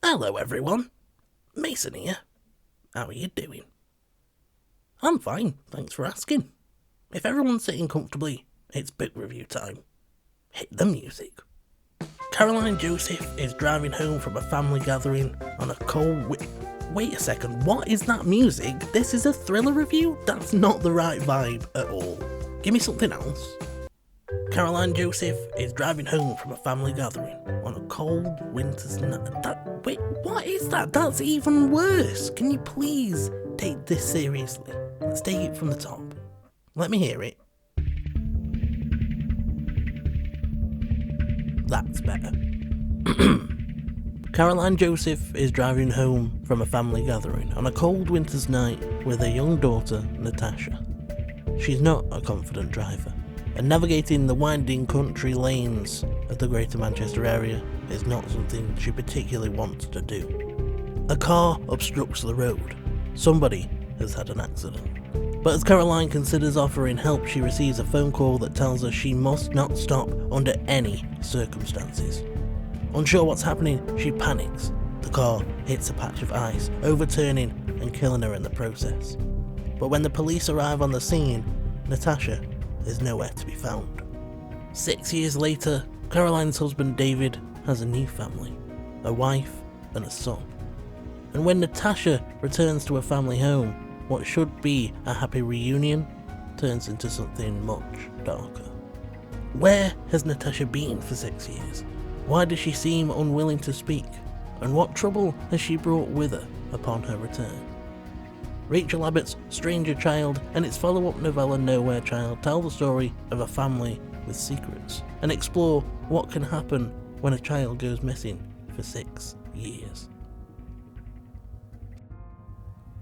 Hello everyone, Mason here. How are you doing? I'm fine, thanks for asking. If everyone's sitting comfortably, it's book review time. Hit the music. Caroline Joseph is driving home from a family gathering on a cold Wait a second, what is that music? This is a thriller review? That's not the right vibe at all. Give me something else. Caroline Joseph is driving home from a family gathering on a cold winter's night. Wait, what is that? That's even worse. Can you please take this seriously? Let's take it from the top. Let me hear it. That's better. Caroline Joseph is driving home from a family gathering on a cold winter's night with her young daughter, Natasha. She's not a confident driver, and navigating the winding country lanes of the Greater Manchester area is not something she particularly wants to do. A car obstructs the road. Somebody has had an accident. But as Caroline considers offering help, she receives a phone call that tells her she must not stop under any circumstances. Unsure what's happening, she panics. The car hits a patch of ice, overturning and killing her in the process. But when the police arrive on the scene, Natasha is nowhere to be found. 6 years later, Caroline's husband David has a new family, a wife and a son. And when Natasha returns to her family home, what should be a happy reunion turns into something much darker. Where has Natasha been for 6 years? Why does she seem unwilling to speak? And what trouble has she brought with her upon her return? Rachel Abbott's Stranger Child and its follow-up novella Nowhere Child tell the story of a family with secrets and explore what can happen when a child goes missing for 6 years.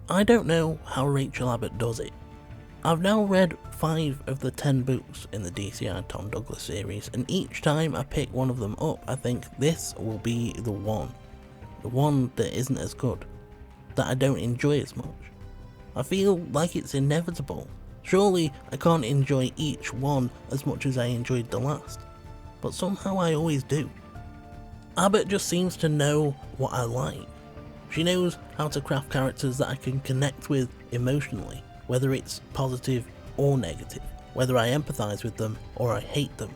I don't know how Rachel Abbott does it. I've now read 5 of the 10 books in the DCI Tom Douglas series, and each time I pick one of them up, I think this will be the one that isn't as good, that I don't enjoy as much. I feel like it's inevitable. Surely I can't enjoy each one as much as I enjoyed the last, but somehow I always do. Abbott just seems to know what I like. She knows how to craft characters that I can connect with emotionally, whether it's positive or negative, whether I empathise with them or I hate them.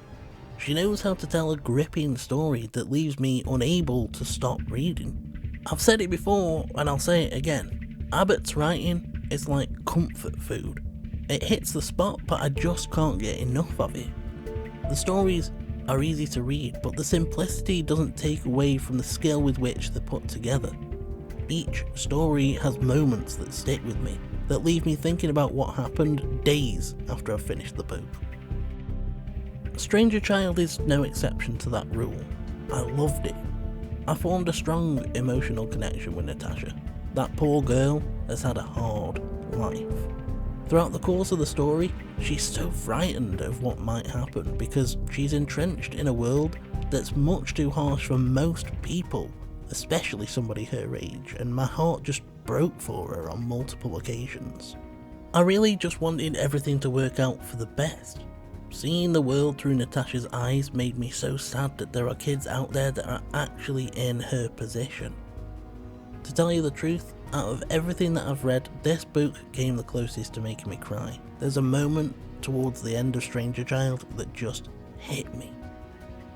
She knows how to tell a gripping story that leaves me unable to stop reading. I've said it before and I'll say it again. Abbott's writing is like comfort food. It hits the spot, but I just can't get enough of it. The stories are easy to read, but the simplicity doesn't take away from the skill with which they're put together. Each story has moments that stick with me, that leave me thinking about what happened days after I've finished the book. Stranger Child is no exception to that rule. I loved it. I formed a strong emotional connection with Natasha. That poor girl has had a hard life. Throughout the course of the story, she's so frightened of what might happen because she's entrenched in a world that's much too harsh for most people, especially somebody her age, and my heart just broke for her on multiple occasions. I really just wanted everything to work out for the best. Seeing the world through Natasha's eyes made me so sad that there are kids out there that are actually in her position. To tell you the truth, out of everything that I've read, this book came the closest to making me cry. There's a moment towards the end of Stranger Child that just hit me.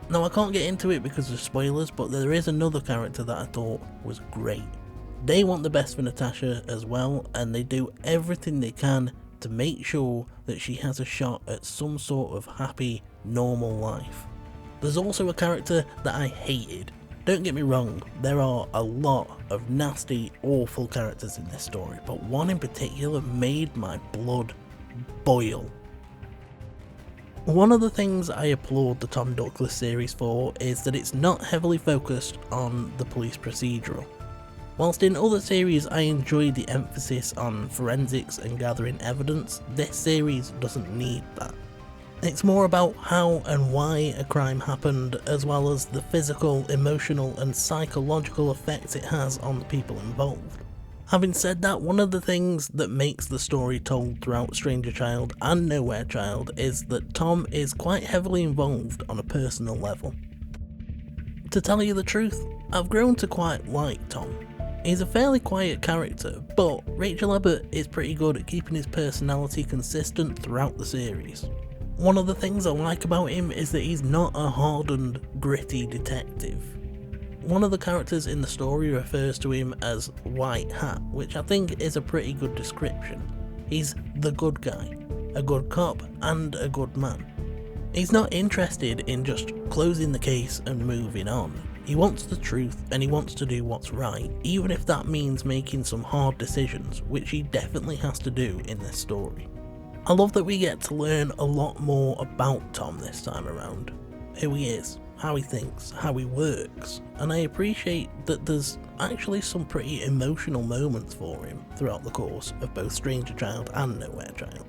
Now I can't get into it because of spoilers, but there is another character that I thought was great. They want the best for Natasha as well, and they do everything they can to make sure that she has a shot at some sort of happy, normal life. There's also a character that I hated. Don't get me wrong, there are a lot of nasty, awful characters in this story, but one in particular made my blood boil. One of the things I applaud the Tom Douglas series for is that it's not heavily focused on the police procedural. Whilst in other series I enjoyed the emphasis on forensics and gathering evidence, this series doesn't need that. It's more about how and why a crime happened, as well as the physical, emotional and psychological effects it has on the people involved. Having said that, one of the things that makes the story told throughout Stranger Child and Nowhere Child is that Tom is quite heavily involved on a personal level. To tell you the truth, I've grown to quite like Tom. He's a fairly quiet character, but Rachel Abbott is pretty good at keeping his personality consistent throughout the series. One of the things I like about him is that he's not a hardened, gritty detective. One of the characters in the story refers to him as White Hat, which I think is a pretty good description. He's the good guy, a good cop and a good man. He's not interested in just closing the case and moving on. He wants the truth and he wants to do what's right, even if that means making some hard decisions, which he definitely has to do in this story. I love that we get to learn a lot more about Tom this time around. Who he is, how he thinks, how he works, and I appreciate that there's actually some pretty emotional moments for him throughout the course of both Stranger Child and Nowhere Child.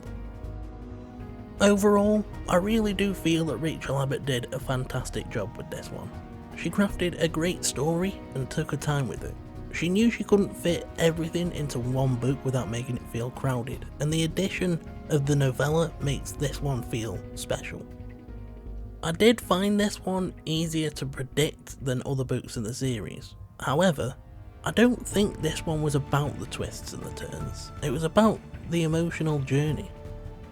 Overall, I really do feel that Rachel Abbott did a fantastic job with this one. She crafted a great story and took her time with it. She knew she couldn't fit everything into one book without making it feel crowded, and the addition of the novella makes this one feel special. I did find this one easier to predict than other books in the series. However, I don't think this one was about the twists and the turns. It was about the emotional journey.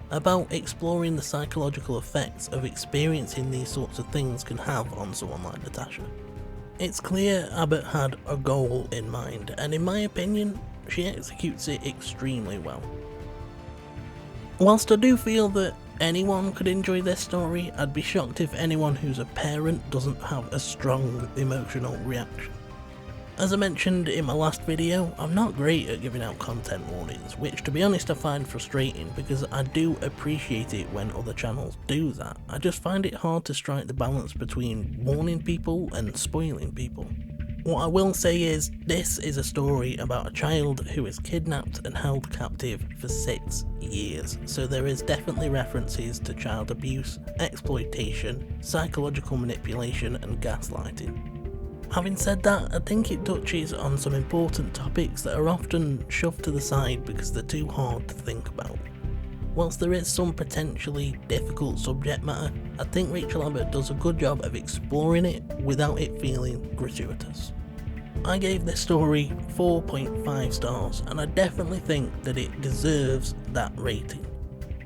About exploring the psychological effects of experiencing these sorts of things can have on someone like Natasha. It's clear Abbott had a goal in mind, and in my opinion, she executes it extremely well. Whilst I do feel that anyone could enjoy this story, I'd be shocked if anyone who's a parent doesn't have a strong emotional reaction. As I mentioned in my last video, I'm not great at giving out content warnings, which to be honest I find frustrating because I do appreciate it when other channels do that. I just find it hard to strike the balance between warning people and spoiling people. What I will say is, this is a story about a child who is kidnapped and held captive for 6 years, so there is definitely references to child abuse, exploitation, psychological manipulation and gaslighting. Having said that, I think it touches on some important topics that are often shoved to the side because they're too hard to think about. Whilst there is some potentially difficult subject matter, I think Rachel Abbott does a good job of exploring it without it feeling gratuitous. I gave this story 4.5 stars, and I definitely think that it deserves that rating.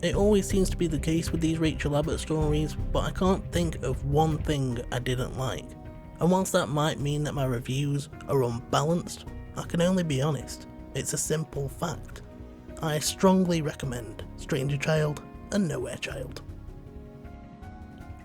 It always seems to be the case with these Rachel Abbott stories, but I can't think of one thing I didn't like. And whilst that might mean that my reviews are unbalanced, I can only be honest. It's a simple fact. I strongly recommend Stranger Child and Nowhere Child.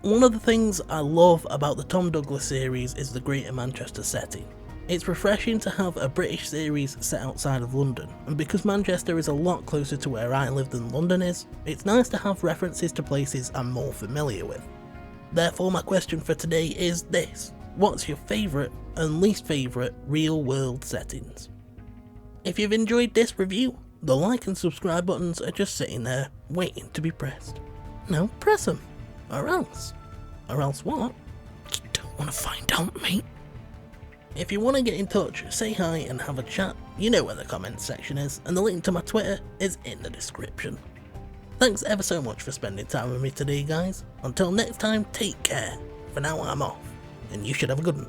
One of the things I love about the Tom Douglas series is the Greater Manchester setting. It's refreshing to have a British series set outside of London, and because Manchester is a lot closer to where I live than London is, it's nice to have references to places I'm more familiar with. Therefore my question for today is this: what's your favourite and least favourite real world settings? If you've enjoyed this review, the like and subscribe buttons are just sitting there waiting to be pressed. Now press them, or else. Or else what? You don't want to find out, mate. If you want to get in touch, say hi and have a chat, you know where the comments section is, and the link to my Twitter is in the description. Thanks ever so much for spending time with me today, guys. Until next time, take care. For now I'm off, and you should have a good one.